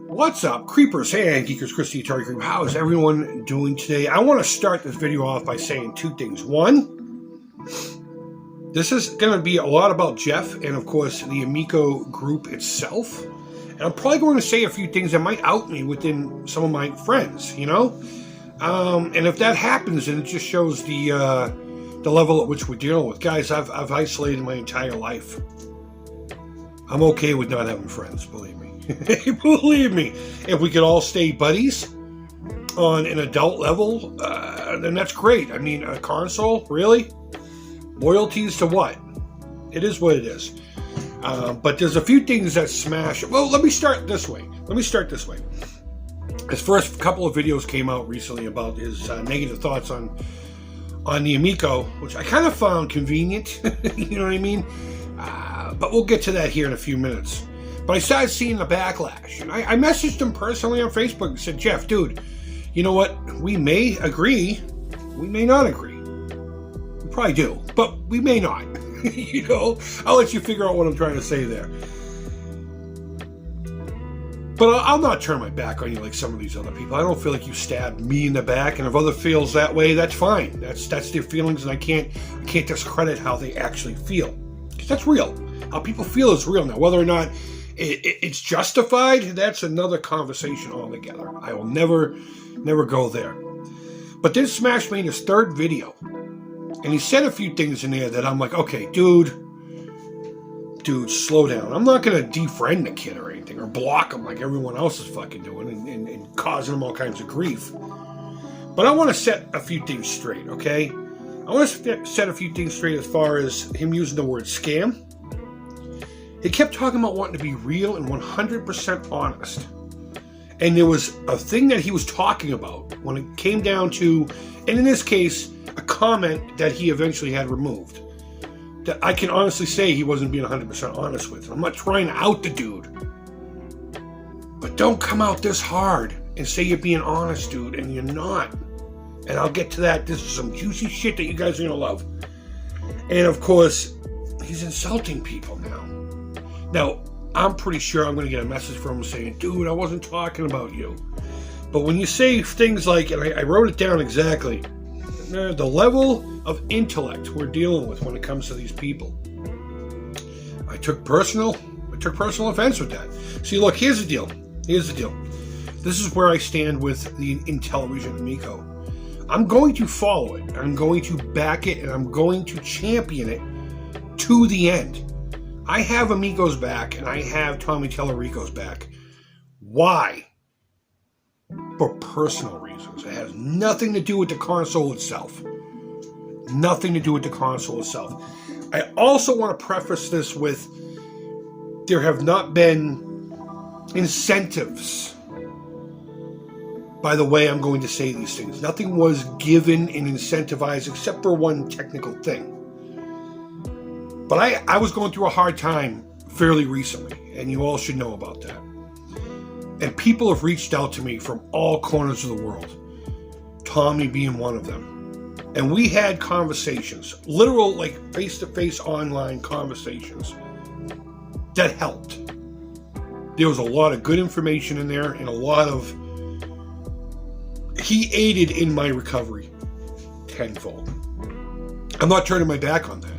What's up, creepers? Hey, geekers, Christy, Atari Creep. How is everyone doing today? I want to start this video off by saying two things. One, this is going to be a lot about Jeff and, of course, the Amico group itself. And I'm probably going to say a few things that might out me within some of my friends, you know? And if that happens, then it just shows the level at which we're dealing with. Guys, I've isolated my entire life. I'm okay with not having friends, believe me. Believe me. If we could all stay buddies on an adult level, then that's great. I mean, a console, really? Loyalties to what? It is what it is. But there's a few things that Smash... Well, let me start this way. His first couple of videos came out recently about his negative thoughts on the Amico, which I kind of found convenient. You know what I mean? But we'll get to that here in a few minutes. But I started seeing the backlash. And I messaged him personally on Facebook and said, Jeff, dude, you know what? We may agree. We may not agree. We probably do. But we may not. You know? I'll let you figure out what I'm trying to say there. But I'll not turn my back on you like some of these other people. I don't feel like you stabbed me in the back. And if other feels that way, that's fine. That's their feelings, and I can't discredit how they actually feel. Because that's real. How people feel is real. Now, whether or not it's justified, that's another conversation altogether. I will never go there. But then Smash made his third video, and he said a few things in there that I'm like, okay, dude, slow down. I'm not going to defriend the kid or anything, or block him like everyone else is fucking doing and causing him all kinds of grief. But I want to set a few things straight, okay? I want to set a few things straight as far as him using the word scam. He kept talking about wanting to be real and 100% honest. And there was a thing that he was talking about when it came down to, and in this case, a comment that he eventually had removed, that I can honestly say he wasn't being 100% honest with. I'm not trying to out the dude. But don't come out this hard and say you're being honest, dude, and you're not. And I'll get to that. This is some juicy shit that you guys are going to love. And of course, he's insulting people now. Now, I'm pretty sure I'm going to get a message from him saying, dude, I wasn't talking about you. But when you say things like, and I wrote it down exactly, the level of intellect we're dealing with when it comes to these people. I took personal offense with that. See, look, here's the deal. This is where I stand with the Intellivision Amico. I'm going to follow it. I'm going to back it, and I'm going to champion it to the end. I have Amico's back, and I have Tommy Tellerico's back. Why? For personal reasons. It has nothing to do with the console itself. Nothing to do with the console itself. I also want to preface this with, there have not been incentives by the way I'm going to say these things. Nothing was given and incentivized except for one technical thing. But I was going through a hard time fairly recently, and you all should know about that. And people have reached out to me from all corners of the world, Tommy being one of them. And we had conversations, literal, like, face-to-face online conversations that helped. There was a lot of good information in there, and a lot of... He aided in my recovery tenfold. I'm not turning my back on that.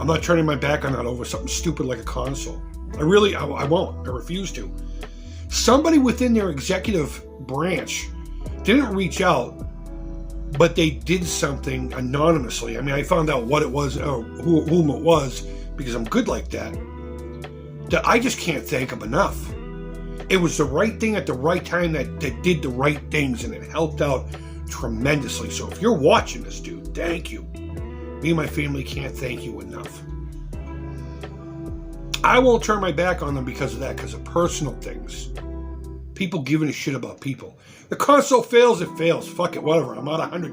I'm not turning my back on that over something stupid like a console. I won't. I refuse to. Somebody within their executive branch didn't reach out, but they did something anonymously. I mean, I found out what it was, or whom it was, because I'm good like that, that I just can't thank them enough. It was the right thing at the right time that did the right things, and it helped out tremendously. So if you're watching this, dude, thank you. Me and my family can't thank you enough. I won't turn my back on them because of that, because of personal things. People giving a shit about people. The console fails, it fails. Fuck it, whatever. I'm out $100.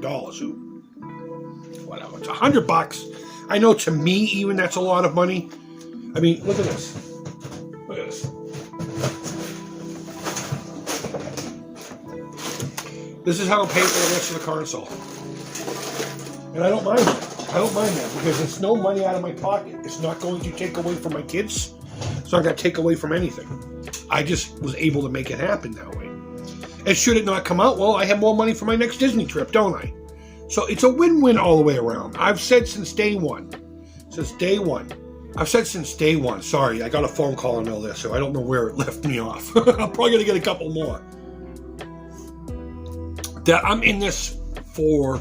Whatever. It's $100. I know to me, even that's a lot of money. I mean, look at this. Look at this. This is how I'm paying for the rest of the console. And I don't mind that. I don't mind that because it's no money out of my pocket. It's not going to take away from my kids. It's not going to take away from anything. I just was able to make it happen that way. And should it not come out, well, I have more money for my next Disney trip, don't I? So it's a win-win all the way around. I've said since day one. I've said since day one. Sorry, I got a phone call in the middle of this, so I don't know where it left me off. I'm probably going to get a couple more. That I'm in this for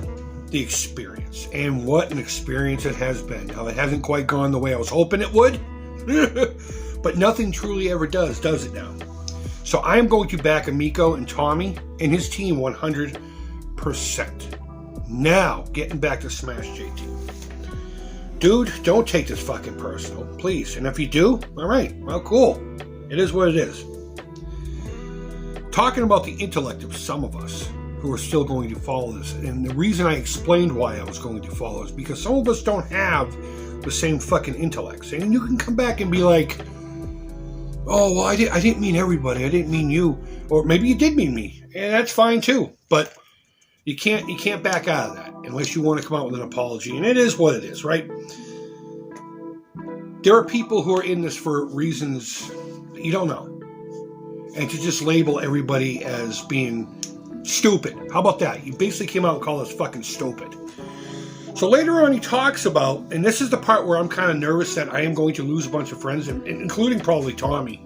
the experience. And what an experience it has been. Now, it hasn't quite gone the way I was hoping it would. But nothing truly ever does it now? So I am going to back Amico and Tommy and his team 100%. Now, getting back to Smash JT. Dude, don't take this fucking personal, please. And if you do, all right, well, cool. It is what it is. Talking about the intellect of some of us who are still going to follow this, and the reason I explained why I was going to follow is because some of us don't have the same fucking intellects. And you can come back and be like, oh, well, I didn't mean everybody. I didn't mean you. Or maybe you did mean me. And that's fine, too. But you can't back out of that unless you want to come out with an apology. And it is what it is, right? There are people who are in this for reasons that you don't know. And to just label everybody as being stupid. How about that? You basically came out and called us fucking stupid. So later on he talks about, and this is the part where I'm kind of nervous that I am going to lose a bunch of friends, including probably Tommy.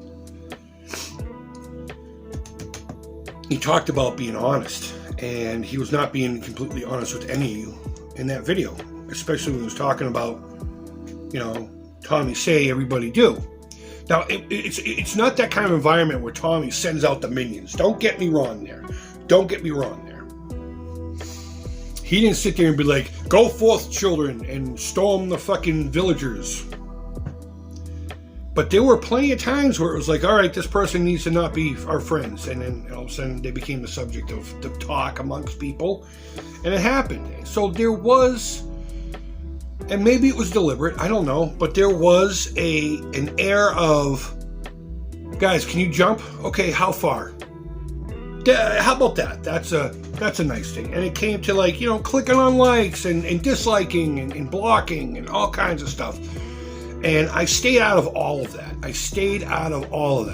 He talked about being honest. And he was not being completely honest with any of you in that video, especially when he was talking about, Tommy say, everybody do. Now, it's not that kind of environment where Tommy sends out the minions. Don't get me wrong there. He didn't sit there and be like, go forth, children, and storm the fucking villagers. But there were plenty of times where it was like, all right, this person needs to not be our friends. And then all of a sudden they became the subject of the talk amongst people. And it happened. So there was, and maybe it was deliberate, I don't know, but there was an air of, guys, can you jump? Okay, how far? How about that? That's a nice thing. And it came to clicking on likes and disliking and blocking and all kinds of stuff. And I stayed out of all of that. I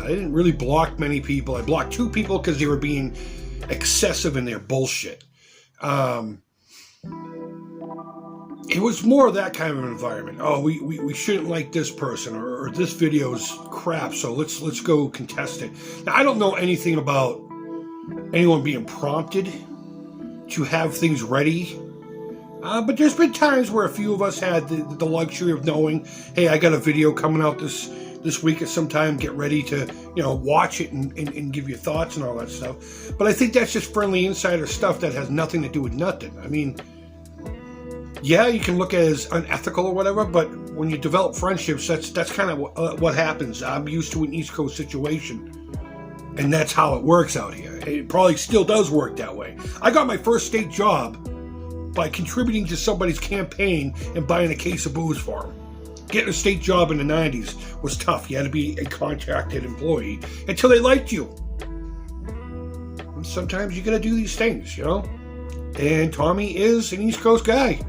didn't really block many people. I blocked 2 people because they were being excessive in their bullshit. It was more of that kind of an environment. Oh, we shouldn't like this person, or this video's crap, so let's go contest it. Now, I don't know anything about anyone being prompted to have things ready. But there's been times where a few of us had the luxury of knowing, hey, I got a video coming out this week at some time. Get ready to, watch it and give your thoughts and all that stuff. But I think that's just friendly insider stuff that has nothing to do with nothing. I mean, yeah, you can look at it as unethical or whatever, but when you develop friendships, that's kind of what happens. I'm used to an East Coast situation, and that's how it works out here. It probably still does work that way. I got my first state job by contributing to somebody's campaign and buying a case of booze for them. Getting a state job in the 90s was tough. You had to be a contracted employee until they liked you. And sometimes you gotta do these things, And Tommy is an East Coast guy.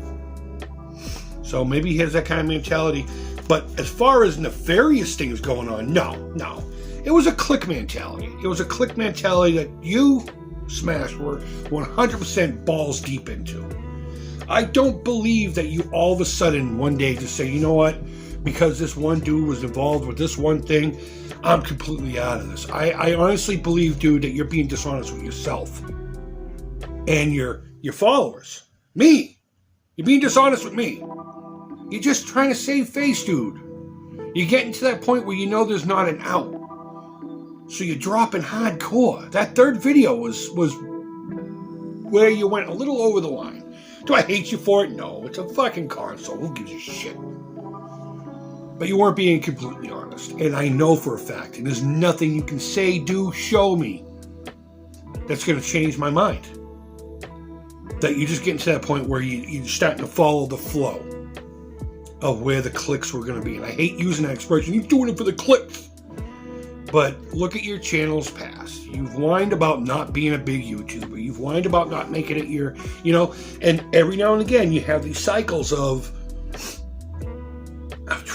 So maybe he has that kind of mentality. But as far as nefarious things going on, no. It was a clique mentality. It was a clique mentality that you, Smash, were 100% balls deep into. I don't believe that you all of a sudden one day just say, you know what, because this one dude was involved with this one thing, I'm completely out of this. I honestly believe, dude, that you're being dishonest with yourself and your followers. Me. You're being dishonest with me. You're just trying to save face, dude. You're getting to that point where you know there's not an out. So you're dropping hardcore. That third video was where you went a little over the line. Do I hate you for it? No, it's a fucking console. Who gives a shit? But you weren't being completely honest. And I know for a fact, and there's nothing you can say, do, show me, that's going to change my mind. That you're just getting to that point where you're starting to follow the flow of where the clicks were going to be. And I hate using that expression. You're doing it for the clicks. But look at your channel's past. You've whined about not being a big YouTuber. You've whined about not making it your, and every now and again you have these cycles of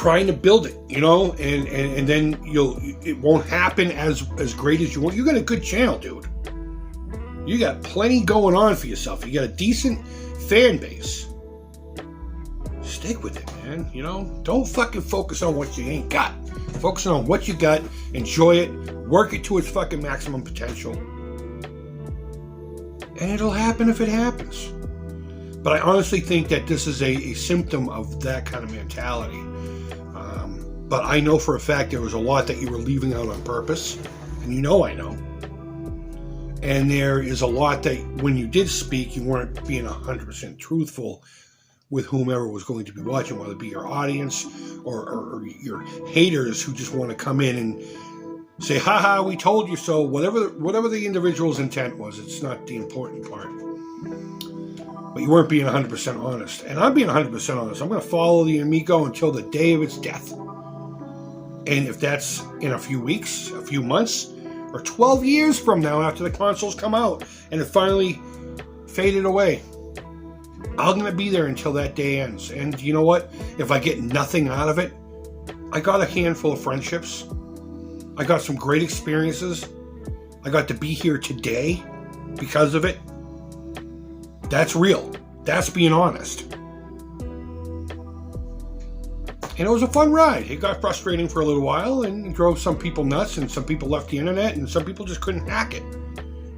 trying to build it, you know, and then it won't happen as great as you want. You got a good channel, dude. You got plenty going on for yourself. You got a decent fan base. Stick with it, man. You know, don't fucking focus on what you ain't got. Focus on what you got. Enjoy it. Work it to its fucking maximum potential. And it'll happen if it happens. But I honestly think that this is a symptom of that kind of mentality. But I know for a fact there was a lot that you were leaving out on purpose. And you know I know. And there is a lot that when you did speak, you weren't being 100% truthful with whomever was going to be watching, whether it be your audience or your haters who just want to come in and say, haha, we told you so. Whatever the individual's intent was, it's not the important part. But you weren't being 100% honest. And I'm being 100% honest. I'm going to follow the Amico until the day of its death. And if that's in a few weeks, a few months, or 12 years from now after the consoles come out and it finally faded away, I'm going to be there until that day ends. And you know what? If I get nothing out of it, I got a handful of friendships. I got some great experiences. I got to be here today because of it. That's real. That's being honest. And it was a fun ride. It got frustrating for a little while and drove some people nuts, and some people left the internet, and some people just couldn't hack it.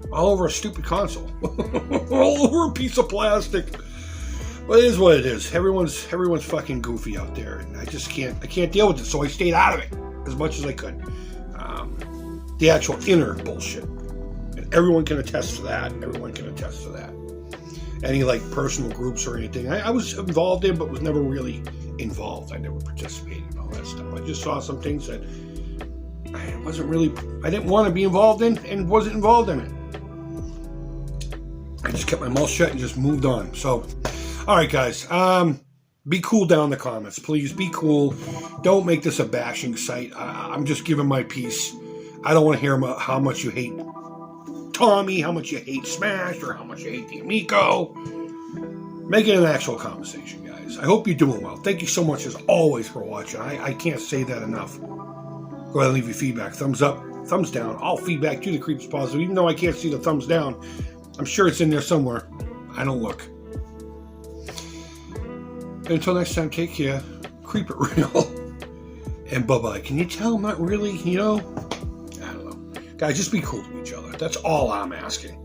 All over a stupid console. All over a piece of plastic. But it is what it is. Everyone's fucking goofy out there, and I can't deal with it, so I stayed out of it as much as I could. The actual inner bullshit. And everyone can attest to that. Any like personal groups or anything I was involved in, but was never really involved. I never participated in all that stuff. I just saw some things that I didn't want to be involved in and wasn't involved in it. I just kept my mouth shut and just moved on. So, all right, guys, be cool down in the comments, please. Be cool. Don't make this a bashing site. I'm just giving my piece. I don't want to hear about how much you hate Tommy, how much you hate Smash, or how much you hate the Amico. Make it an actual conversation, guys. I hope you're doing well. Thank you so much, as always, for watching. I can't say that enough. Go ahead and leave your feedback. Thumbs up, thumbs down. All feedback to the Creep's positive. Even though I can't see the thumbs down, I'm sure it's in there somewhere. I don't look. And until next time, take care. Creep it real. And bye-bye. Can you tell I'm not really, I don't know. Guys, just be cool to each other. That's all I'm asking.